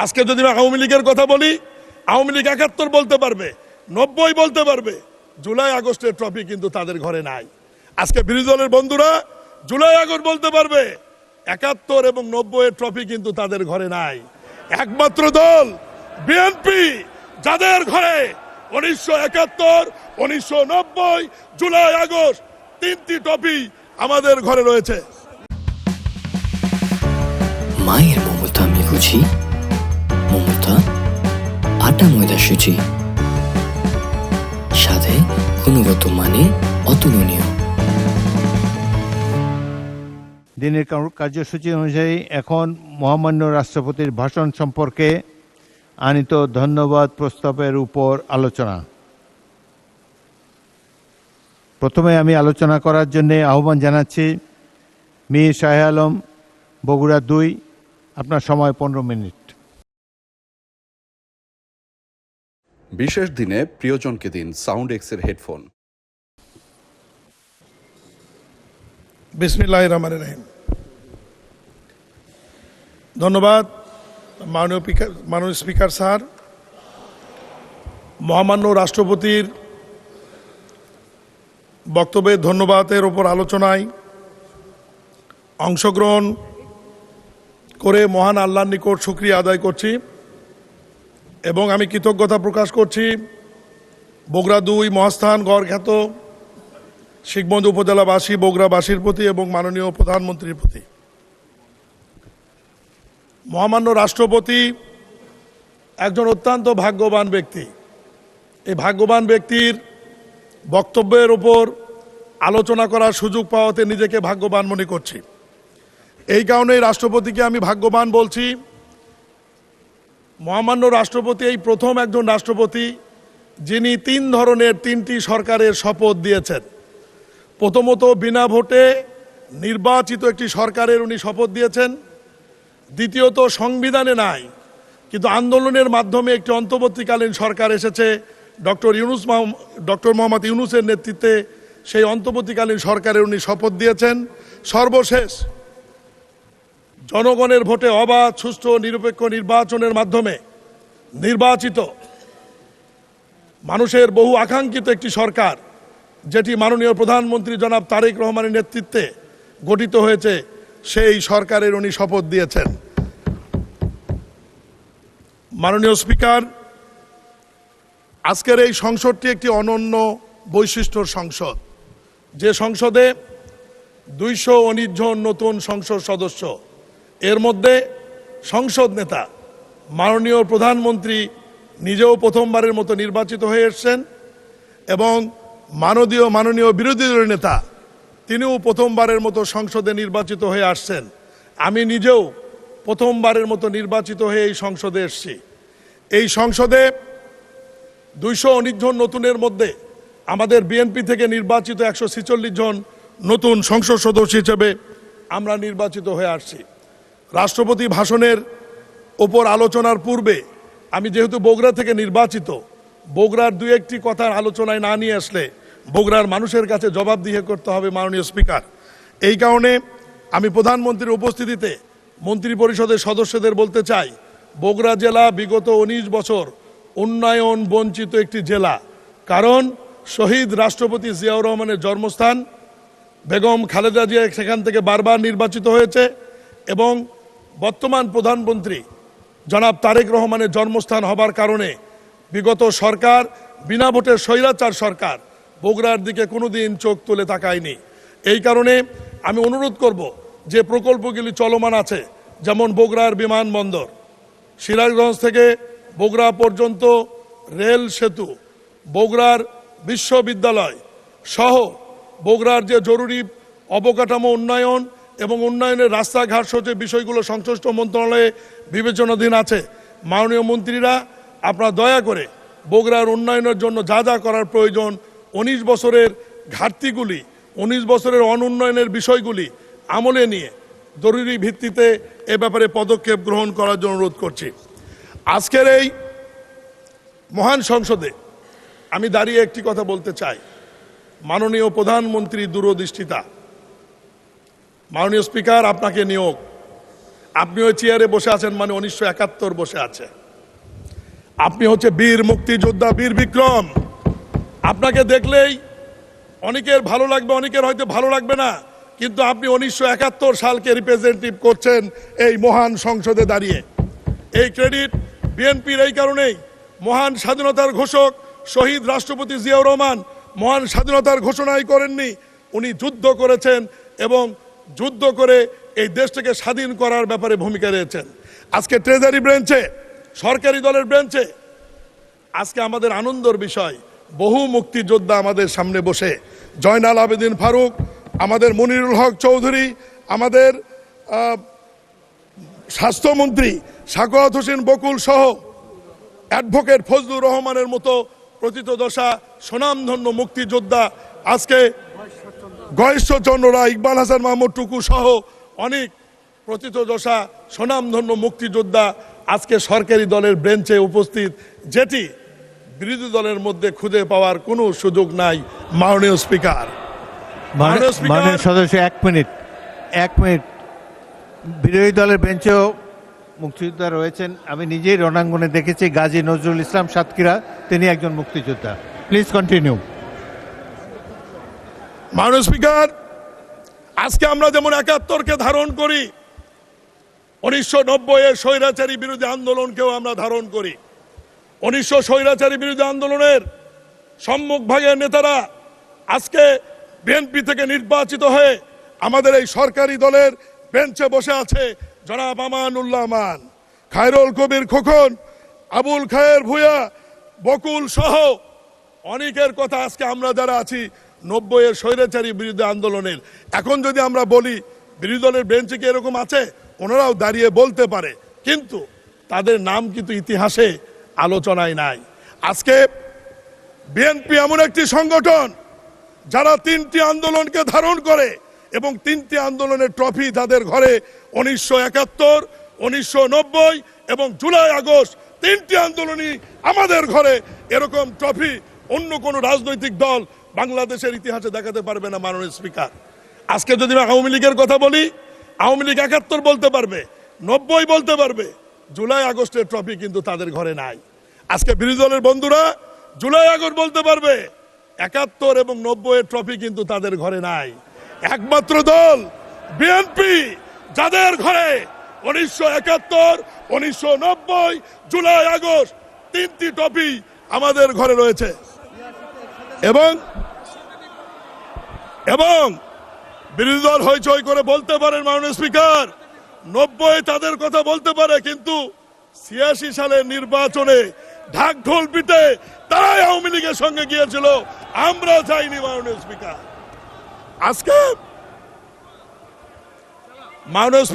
আজকে যদি আওয়ামী লীগের কথা বলি, আওয়ামী লীগ ৭১ বলতে পারবে, ৯০ বলতে পারবে, জুলাই আগস্টের ট্রফি কিন্তু তাদের ঘরে নাই। আজকে বিরোধী দলের বন্ধুরা জুলাই আগস্ট বলতে পারবে, ৭১ এবং ৯০ এর ট্রফি কিন্তু তাদের ঘরে নাই। একমাত্র দল বিএনপি, যাদের ঘরে ১৯৭১, ১৯৯০, জুলাই আগস্ট ৩টি ট্রফি আমাদের ঘরে রয়েছে। মায়ের মমতা আমি বুঝি, মমতা আটা ময়দা সুজি, সাথে গুণগত মানে অতুলনীয়। দিনের কার্যসূচি অনুযায়ী এখন মহামান্য রাষ্ট্রপতির ভাষণ সম্পর্কে আনিত ধন্যবাদ প্রস্তাবের উপর আলোচনা। প্রথমে আমি আলোচনা করার জন্য আহ্বান জানাচ্ছি মীর শাহ আলম, বগুড়া ২। আপনার সময় ১৫ মিনিট। বিশেষ দিনে প্রিয়জনকে দিন সাউন্ড এক্সের হেডফোন। বিসমিল্লাহির রহমানির রহিম। ধন্যবাদ মাননীয় স্পিকার স্যার। মহামান্য রাষ্ট্রপতির বক্তব্যের ধন্যবাদের ওপর আলোচনায় অংশগ্রহণ করে মহান আল্লাহর নিকট শুকরিয়া আদায় করছি এবং আমি কৃতজ্ঞতা প্রকাশ করছি বগুড়া ২ মহাস্থান গড়খ্যাত শিখগঞ্জ উপজেলাবাসী, বগুড়াবাসীর প্রতি এবং মাননীয় প্রধানমন্ত্রীর প্রতি। মহামান্য রাষ্ট্রপতি একজন অত্যন্ত ভাগ্যবান ব্যক্তি। এই ভাগ্যবান ব্যক্তির বক্তব্যের উপর আলোচনা করার সুযোগ পাওয়াতে নিজেকে ভাগ্যবান মনে করছি। এই কারণেই রাষ্ট্রপতিকে আমি ভাগ্যবান বলছি। মহামান্য রাষ্ট্রপতি এই প্রথম একজন রাষ্ট্রপতি যিনি ৩ ধরনের ৩টি সরকারের শপথ দিয়েছেন। প্রথমত বিনা ভোটে নির্বাচিত একটি সরকারের উনি শপথ দিয়েছেন। দ্বিতীয়ত সংবিধানে নাই কিন্তু আন্দোলনের মাধ্যমে একটি অন্তর্বর্তীকালীন সরকার এসেছে ডক্টর মোহাম্মদ ইউনূসের নেতৃত্বে, সেই অন্তর্বর্তীকালীন সরকারের উনি শপথ দিয়েছেন। সর্বশেষ জনগণের ভোটে অবাধ, সুষ্ঠু, নিরপেক্ষ নির্বাচনের মাধ্যমে নির্বাচিত মানুষের বহু আকাঙ্ক্ষিত একটি সরকার, যেটি মাননীয় প্রধানমন্ত্রী জনাব তারেক রহমানের নেতৃত্বে গঠিত হয়েছে, সেই সরকারের উনি শপথ দিয়েছেন। মাননীয় স্পিকার, আজকের এই সংসদটি একটি অনন্য বৈশিষ্ট্যর সংসদ, যে সংসদে ২১৯ জন নতুন সংসদ সদস্য, এর মধ্যে সংসদ নেতা মাননীয় প্রধানমন্ত্রী নিজেও প্রথমবারের মতো নির্বাচিত হয়ে এসছেন এবং মাননীয় বিরোধী দলের নেতা তিনিও প্রথমবারের মতো সংসদে নির্বাচিত হয়ে আসছেন। আমি নিজেও প্রথমবারের মতো নির্বাচিত হয়ে এই সংসদে এসেছি। এই সংসদে ২১৯ জন নতুনের মধ্যে আমাদের বিএনপি থেকে নির্বাচিত ১৪৬ জন নতুন সংসদ সদস্য হিসেবে আমরা নির্বাচিত হয়ে আসছি। রাষ্ট্রপতি ভাষণের ওপর আলোচনার পূর্বে আমি যেহেতু বগুড়া থেকে নির্বাচিত, বগুড়ার ২-১টি কথার আলোচনায় না নিয়ে আসলে বগুড়ার মানুষের কাছে জবাবদিহি করতে হবে মাননীয় স্পিকার। এই কারণে আমি প্রধানমন্ত্রীর উপস্থিতিতে মন্ত্রী পরিষদের সদস্যদের বলতে চাই, বগুড়া জেলা বিগত ১৯ বছর উন্নয়ন বঞ্চিত একটি জেলা। কারণ শহীদ রাষ্ট্রপতি জিয়াউর রহমানের জন্মস্থান, বেগম খালেদা জিয়া সেখান থেকে বারবার নির্বাচিত হয়েছে এবং বর্তমান প্রধানমন্ত্রী জনাব তারেক রহমানের জন্মস্থান হবার কারণে বিগত সরকার, বিনা ভোটের স্বৈরাচার সরকার, বগুড়ার দিকে কোনোদিন চোখ তুলে তাকায়নি। এই কারণে আমি অনুরোধ করব যে প্রকল্পগুলি চলমান আছে, যেমন বগুড়ার বিমানবন্দর, সিরাজগঞ্জ থেকে বগুড়া পর্যন্ত রেল সেতু, বগুড়ার বিশ্ববিদ্যালয় সহ বগুড়ার যে জরুরি অবকাঠামো উন্নয়ন এবং উন্নয়নের রাস্তাঘাট সহ যে বিষয়গুলো সংশ্লিষ্ট মন্ত্রণালয়ে বিবেচনাধীন আছে, মাননীয় মন্ত্রীরা আপনারা দয়া করে বগুড়ার উন্নয়নের জন্য যা যা করার প্রয়োজন, ১৯ বছরের ঘাটতিগুলি, ১৯ বছরের অনুন্নয়নের বিষয়গুলি আমলে নিয়ে জরুরি ভিত্তিতে এ ব্যাপারে পদক্ষেপ গ্রহণ করার জন্য অনুরোধ করছি। আজকের এই মহান সংসদে আমি দাঁড়িয়ে একটি কথা বলতে চাই। মাননীয় প্রধানমন্ত্রী দূরদৃষ্টিতা, মাননীয় স্পিকার আপনাকে নিয়োগ, আপনি ওই চেয়ারে বসে আছেন মানে 1971 বসে আছে। আপনি হচ্ছে বীর মুক্তিযোদ্ধা, বীর বিক্রম। আপনাকে দেখলেই অনেকের ভালো লাগবে, অনেকের হয়তো ভালো লাগবে না, কিন্তু আপনি 1971 সালকে রিপ্রেজেন্টেটিভ করছেন এই মহান সংসদে দাঁড়িয়ে। এই ক্রেডিট বিএনপির এই কারণেই, মহান স্বাধীনতার ঘোষক শহীদ রাষ্ট্রপতি জিয়াউর রহমান মহান স্বাধীনতার ঘোষণাই করেননি, উনি যুদ্ধ করেছেন এবং যুদ্ধ করে এই দেশটাকে স্বাধীন করার ব্যাপারে ভূমিকা রয়েছেন। আজকে ট্রেজারি ব্রাঞ্চে, সরকারি দলের ব্রাঞ্চে আজকে আমাদের আনন্দের বিষয়, বহু মুক্তিযোদ্ধা আমাদের সামনে বসে, জয়নাল আবেদিন ফারুক, আমাদের মনিরুল হক চৌধুরী, আমাদের স্বাস্থ্যমন্ত্রী সাখাওয়াত হোসেন বকুল সহ অ্যাডভোকেট ফজলুর রহমানের মতো প্রথিতযশা স্বনামধন্য মুক্তিযোদ্ধা, আজকে গয়েশ্বরচন্দ্ররা, ইকবাল হাসান মাহমুদ টুকু সহ অনেক প্রথিতযশা স্বনামধন্য মুক্তিযোদ্ধা আজকে সরকারি দলের বেঞ্চে উপস্থিত, যেটি বিরোধী দলের মধ্যে খুঁজে পাওয়ার কোনো সুযোগ নাই। মাননীয় স্পিকার, মাননীয় সদস্য, এক মিনিট। বিরোধী দলের বেঞ্চেও মুক্তিযোদ্ধা রয়েছেন, আমি নিজেই রণাঙ্গনে দেখেছি। গাজী নজরুল ইসলাম সাতক্ষীরা, তিনি একজন মুক্তিযোদ্ধা। Please continue. মাননীয় স্পিকার, আজকে আমরা যেমন 71কে ধারণ করি, 1990 স্বৈরাচারী বিরোধী আন্দোলনকেও আমরা ধারণ করি। 1900 স্বৈরাচারী বিরোধী আন্দোলনের সম্মুখ ভাগের নেতারা আজকে বিএনপি থেকে নির্বাচিত হয়ে আমাদের এই সরকারি দলের বেঞ্চে বসে আছে। জনাব আমানুল্লাহ আমান, খায়রুল কবির খোকন, আবুল খায়ের ভূঁইয়া, বকুল সহ অনেকের কথা আজকে আমরা যারা আছি 90 স্বৈরাচারী বিরোধী আন্দোলনের, এখন যদি আমরা বলি বিরোধী দলের বেঞ্চে কি এরকম আছে, ওনারাও দাঁড়িয়ে বলতে পারে, কিন্তু তাদের নাম কিন্তু ইতিহাসে আলোচনায় নাই। আজকে বিএনপি এমন একটি সংগঠন যারা 3টি আন্দোলনকে ধারণ করে এবং 3টি আন্দোলনের ট্রফি তাদের ঘরে, 1971, 1990 এবং জুলাই আগস্ট, 3টি আন্দোলনই আমাদের ঘরে। এরকম ট্রফি অন্য কোন রাজনৈতিক দল বাংলাদেশের ইতিহাসে দেখাতে পারবে না। মাননীয় স্পিকার, আজকে যদি আওয়ামী লীগের কথা বলি, আওয়ামী লীগ 71 বলতে পারবে, 90 বলতে পারবে, জুলাই আগস্টের ট্রফি কিন্তু তাদের ঘরে নাই। আজকে বিরোধী দলের বন্ধুরা জুলাই আগস্ট বলতে পারবে, 71 এবং 90 এর ট্রফি কিন্তু তাদের ঘরে নাই। একমাত্র দল বিএনপি, যাদের ঘরে 1971, 1990, জুলাই আগস্ট 3টি ট্রফি আমাদের ঘরে রয়েছে। এবং বিরোধী দল হইচই করে বলতে পারেন মাননীয় স্পিকার, 90 তাদের কথা বলতে পারে, কিন্তু 86 সালের নির্বাচনে ঢাক ঢোল পিটে তারাই আওয়ামী লীগের সঙ্গে গিয়েছিল, আমরা যাইনি। মাননীয় স্পিকার, আজকে মাননীয়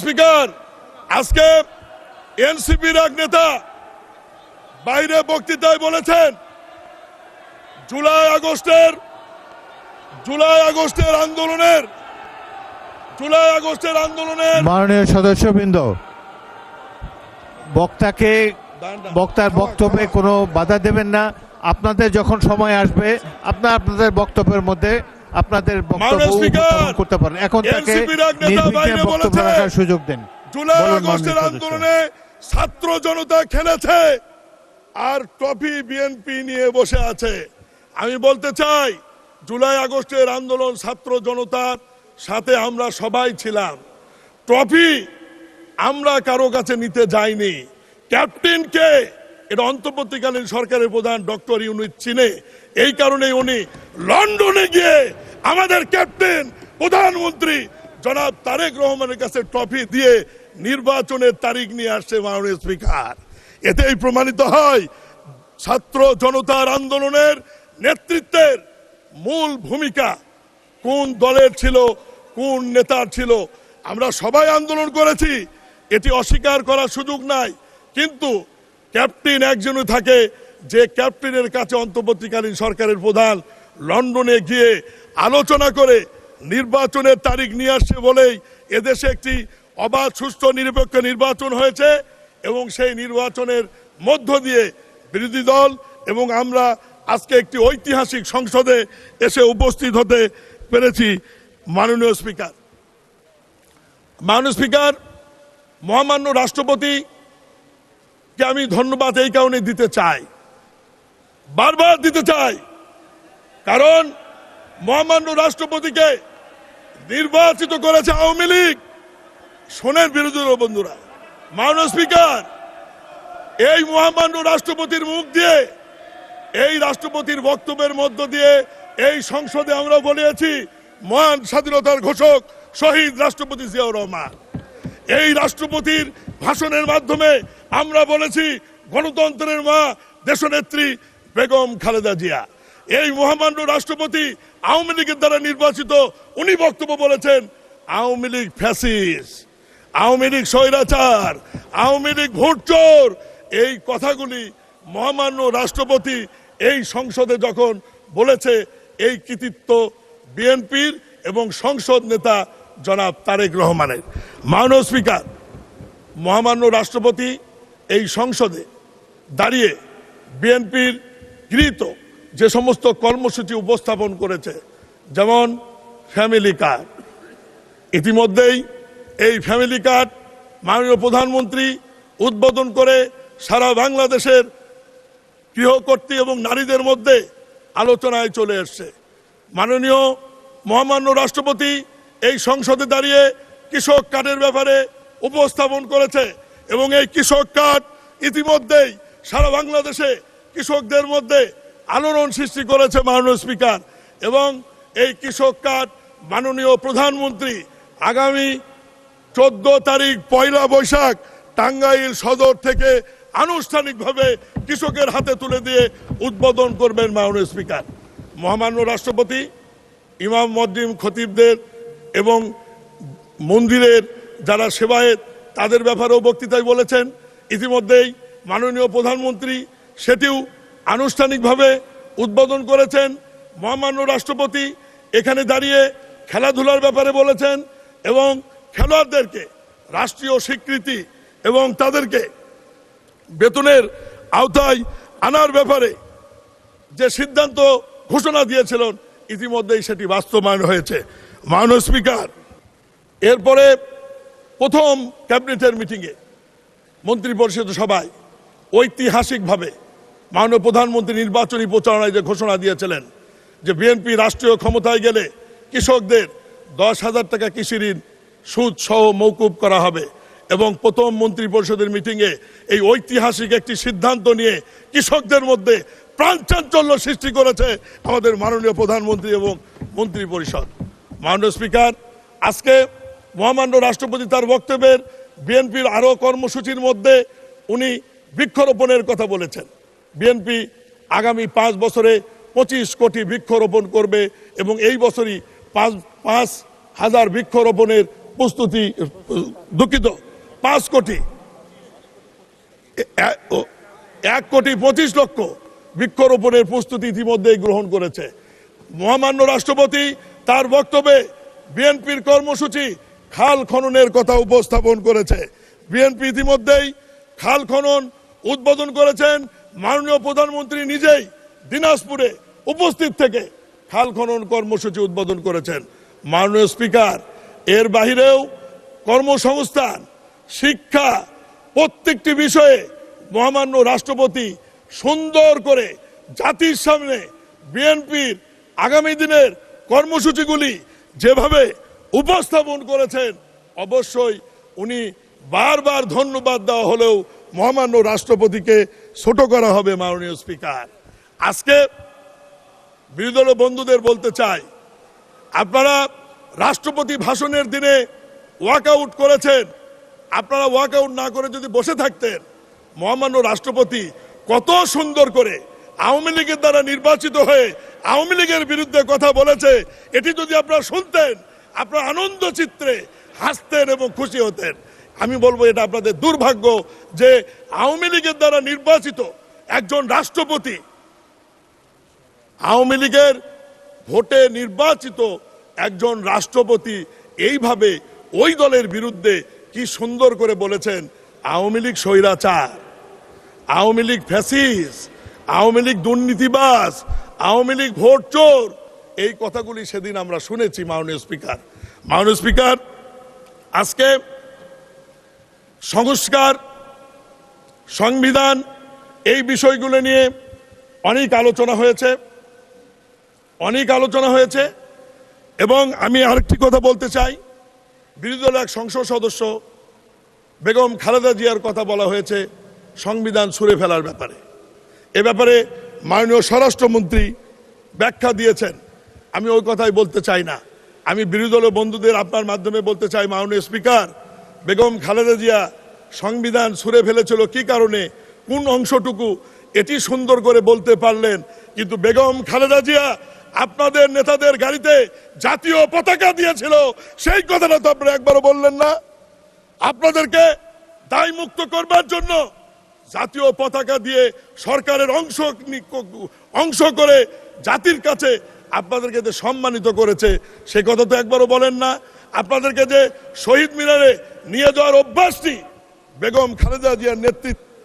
স্পিকার আজকে এনসিপির এক নেতা বাইরে বক্তৃতায় বলেছেন জুলাই আগস্টের আন্দোলনের মাননীয় সদস্যবৃন্দ, বক্তার বক্তব্যে কোনো বাধা দেবেন না। আপনাদের যখন সময় আসবে আপনাদের বক্তব্যের মধ্যে আপনাদের বক্তব্য উপস্থাপন করতে পারেন। এখন তাকে নির্বিঘ্নে বক্তব্য রাখার সুযোগ দেন। জুলাই আগস্টের আন্দোলনে ছাত্র জনতা খেলেছে আর ট্রফি বিএনপি নিয়ে বসে আছে। আমি বলতে চাই, জুলাই আগস্টের আন্দোলন ছাত্র জনতার সাথে আমরা সবাই ছিলাম, ট্রফি আমরা কারো কাছে নিতে যাইনি। ক্যাপ্টেনকে এটা অন্তর্বর্তীকালীন সরকারের প্রধান ডক্টর ইউনূস চিনে, এই কারণে উনি লন্ডনে গিয়ে আমাদের ক্যাপ্টেন প্রধানমন্ত্রী জনাব তারেক রহমানের কাছে ট্রফি দিয়ে নির্বাচনের তারিখ নিয়ে আসছে। মাননীয় স্পিকার, এতেই প্রমাণিত হয় ছাত্র জনতার আন্দোলনের নেতৃত্বের মূল ভূমিকা কোন দলের ছিল, কোন নেতার ছিল। আমরা সবাই আন্দোলন করেছি, এটি অস্বীকার করার সুযোগ নাই, কিন্তু ক্যাপ্টেন একজনই থাকে, যে ক্যাপ্টেনের কাছে অন্তর্বর্তীকালীন সরকারের প্রধান লন্ডনে গিয়ে আলোচনা করে নির্বাচনের তারিখ নিয়ে আসছে বলেই এদেশে একটি অবাধ, সুষ্ঠু, নিরপেক্ষ নির্বাচন হয়েছে এবং সেই নির্বাচনের মধ্য দিয়ে বিরোধী দল এবং আমরা আজকে একটি ঐতিহাসিক সংসদে এসে উপস্থিত হতে পেরেছি। মাননীয় স্পিকার, মাননীয় স্পিকার, মহামান্য রাষ্ট্রপতিকে আমি ধন্যবাদ এই কারণে দিতে চাই, বারবার দিতে চাই, কারণ মহামান্য রাষ্ট্রপতিকে নির্বাচিত করেছে আওয়ামী লীগ। শোনেন বিরোধী দল বন্ধুরা, মাননীয় স্পিকার, এই মহামান্য রাষ্ট্রপতির মুখ দিয়ে, এই রাষ্ট্রপতির বক্তব্যের মধ্য দিয়ে এই সংসদে আমরা বলেছি মহান স্বাধীনতার ঘোষক শহীদ রাষ্ট্রপতি জিয়াউর রহমান। এই রাষ্ট্রপতির ভাষণের মাধ্যমে আমরা বলেছি গণতন্ত্রের মা দেশনেত্রী বেগম খালেদা জিয়া। এই মহামান্য রাষ্ট্রপতি আওয়ামী লীগের দ্বারা নির্বাচিত, উনি বক্তব্য বলেছেন আওয়ামী লীগ ফ্যাসিস্ট, আওয়ামী লীগ স্বৈরাচার, আওয়ামী লীগ ভোটচোর। এই কথাগুলি মহামান্য রাষ্ট্রপতি এই সংসদে যখন বলেছে, এই কৃতিত্ব বিএনপির এবং সংসদ নেতা জনাব তারেক রহমানের। মাননীয় স্পিকার, মহামান্য রাষ্ট্রপতি এই সংসদে দাঁড়িয়ে বিএনপির গৃহীত যে সমস্ত কর্মসূচি উপস্থাপন করেছে, যেমন ফ্যামিলি কার্ড, ইতিমধ্যেই এই ফ্যামিলি কার্ড মাননীয় প্রধানমন্ত্রী উদ্বোধন করে সারা বাংলাদেশের গৃহকর্ত্রী এবং নারীদের মধ্যে আলোচনায় চলে এসছে। মাননীয় মহামান্য রাষ্ট্রপতি এই সংসদে দাঁড়িয়ে কৃষক কার্ডের ব্যাপারে উপস্থাপন করেছে এবং এই কৃষক কার্ড ইতিমধ্যেই সারা বাংলাদেশে কৃষকদের মধ্যে আলোড়ন সৃষ্টি করেছে মাননীয় স্পিকার। এবং এই কৃষক কার্ড মাননীয় প্রধানমন্ত্রী আগামী 14 তারিখ পয়লা বৈশাখ টাঙ্গাইল সদর থেকে আনুষ্ঠানিকভাবে কৃষকের হাতে তুলে দিয়ে উদ্বোধন করবেন মাননীয় স্পিকার। মহামান্য রাষ্ট্রপতি ইমাম মসজিদ খতিবদের এবং মন্দিরের যারা সেবায়েত তাদের ব্যাপারেও বক্তৃতায় বলেছেন। ইতিমধ্যেই মাননীয় প্রধানমন্ত্রী সেটিও আনুষ্ঠানিকভাবে উদ্বোধন করেছেন। মহামান্য রাষ্ট্রপতি এখানে দাঁড়িয়ে খেলাধুলার ব্যাপারে বলেছেন এবং খেলোয়াড়দেরকে রাষ্ট্রীয় স্বীকৃতি এবং তাদেরকে বেতনের আওতায় আনার ব্যাপারে যে সিদ্ধান্ত ঘোষণা দিয়েছিলেন ইতিমধ্যেই সেটি বাস্তবায়ন হয়েছে। মাননীয় স্পিকার, এরপরে প্রথম ক্যাবিনেটের মিটিংয়ে মন্ত্রী পরিষদ সভায় ঐতিহাসিকভাবে মাননীয় প্রধানমন্ত্রী নির্বাচনী প্রচারণায় যে ঘোষণা দিয়েছিলেন যে বিএনপি রাষ্ট্রীয় ক্ষমতায় গেলে কৃষকদের 10,000 টাকা কৃষি ঋণ সুদ সহ মৌকুব করা হবে এবং প্রথম মন্ত্রী পরিষদের মিটিংয়ে এই ঐতিহাসিক একটি সিদ্ধান্ত নিয়ে কৃষকদের মধ্যে প্রাণচাঞ্চল্য সৃষ্টি করেছে আমাদের মাননীয় প্রধানমন্ত্রী এবং মন্ত্রী পরিষদ। মাননীয় স্পিকার, আজকে মহামান্য রাষ্ট্রপতি তার বক্তব্যের বিএনপির আরও কর্মসূচির মধ্যে উনি বৃক্ষরোপণের কথা বলেছেন। বিএনপি আগামী 5 বছরে 25 কোটি বৃক্ষরোপণ করবে এবং এই বছরই 5,000 বৃক্ষরোপণের প্রস্তুতি, দুঃখিত 5 কোটি 1,25 লক্ষ বৃক্ষরোপণের প্রস্তুতি ইতিমধ্যেই গ্রহণ করেছে। মহামান্য রাষ্ট্রপতি তার বক্তব্যে বিএনপির কর্মসূচি খাল খননের কথা উপস্থাপন করেছে। বিএনপি ইতিমধ্যেই খাল খনন উদ্বোধন করেছেন। মাননীয় প্রধানমন্ত্রী নিজেই দিনাজপুরে উপস্থিত থেকে খাল খনন কর্মসূচি উদ্বোধন করেছেন। মাননীয় স্পিকার, এর বাহিরেও কর্মসংস্থান, শিক্ষা, প্রত্যেকটি বিষয়ে মহামান্য রাষ্ট্রপতি সুন্দর করে জাতির সামনে বিএনপির আগামী দিনের কর্মসূচিগুলি যেভাবে উপস্থাপন করেছেন, অবশ্যই উনি বারবার ধন্যবাদ দেওয়া হলেও মহামান্য রাষ্ট্রপতিকে ছোট করা হবে। মাননীয় স্পিকার, আজকে বিরোধী দলের বন্ধুদের বলতে চাই, আপনারা রাষ্ট্রপতি ভাষণের দিনে ওয়াকআউট করেছেন। আপনারা ওয়াকআউট না করে যদি বসে থাকতেন, মহামান্য রাষ্ট্রপতি কত সুন্দর করে আওয়ামী লীগের দ্বারা নির্বাচিত হয়ে আওয়ামী লীগের বিরুদ্ধে কথা বলেছে, এটি যদি আপনারা শুনতেন, আপনারা আনন্দ চিত্রে হাসতেন এবং খুশি হতেন। আমি বলবো এটা আপনাদের দুর্ভাগ্য যে আওয়ামী লীগের দ্বারা নির্বাচিত একজন রাষ্ট্রপতি, আওয়ামী লীগের ভোটে নির্বাচিত একজন রাষ্ট্রপতি এইভাবে ওই দলের বিরুদ্ধে কি সুন্দর করে বলেছেন আওয়ামী লীগ স্বৈরাচার, আওয়ামী লীগ ফ্যাসিস্ট, আওয়ামী লীগ দুর্নীতিবাজ, আওয়ামী লীগ ভোট চোর। এই কথাগুলি সেদিন আমরা শুনেছি। মাননীয় স্পিকার, আজকে সংস্কার, সংবিধান, এই বিষয়গুলো নিয়ে অনেক আলোচনা হয়েছে এবং আমি আরেকটি কথা বলতে চাই। বিরোধী দলের এক সংসদ সদস্য বেগম খালেদা জিয়ার কথা বলা হয়েছে সংবিধান ছুঁড়ে ফেলার ব্যাপারে। এ ব্যাপারে মাননীয় স্বরাষ্ট্রমন্ত্রী ব্যাখ্যা দিয়েছেন, আমি ওই কথাই বলতে চাই না। আমি বিরোধী দলের বন্ধুদের আপনার মাধ্যমে বলতে চাই, মাননীয় স্পিকার, বেগম খালেদা জিয়া সংবিধান ছুঁড়ে ফেলেছিল কি কারণে, কোন অংশটুকু, এটি সুন্দর করে বলতে পারলেন, কিন্তু বেগম খালেদা জিয়া আপনাদের নেতাদের গাড়িতে জাতীয় পতাকা দিয়েছিল, সেই কথাটা তো আপনারা একবারও বললেন না। আপনাদেরকে দায় মুক্ত করবার জন্য জাতীয় পতাকা দিয়ে সরকারের অংশ করে জাতির কাছে আপনাদেরকে যে সম্মানিত করেছে, সে কথা তো একবারও বলেন না। আপনাদেরকে যে শহীদ মিনারে নিয়ে যাওয়ার অভ্যাসটি বেগম খালেদা জিয়ার নেতৃত্ব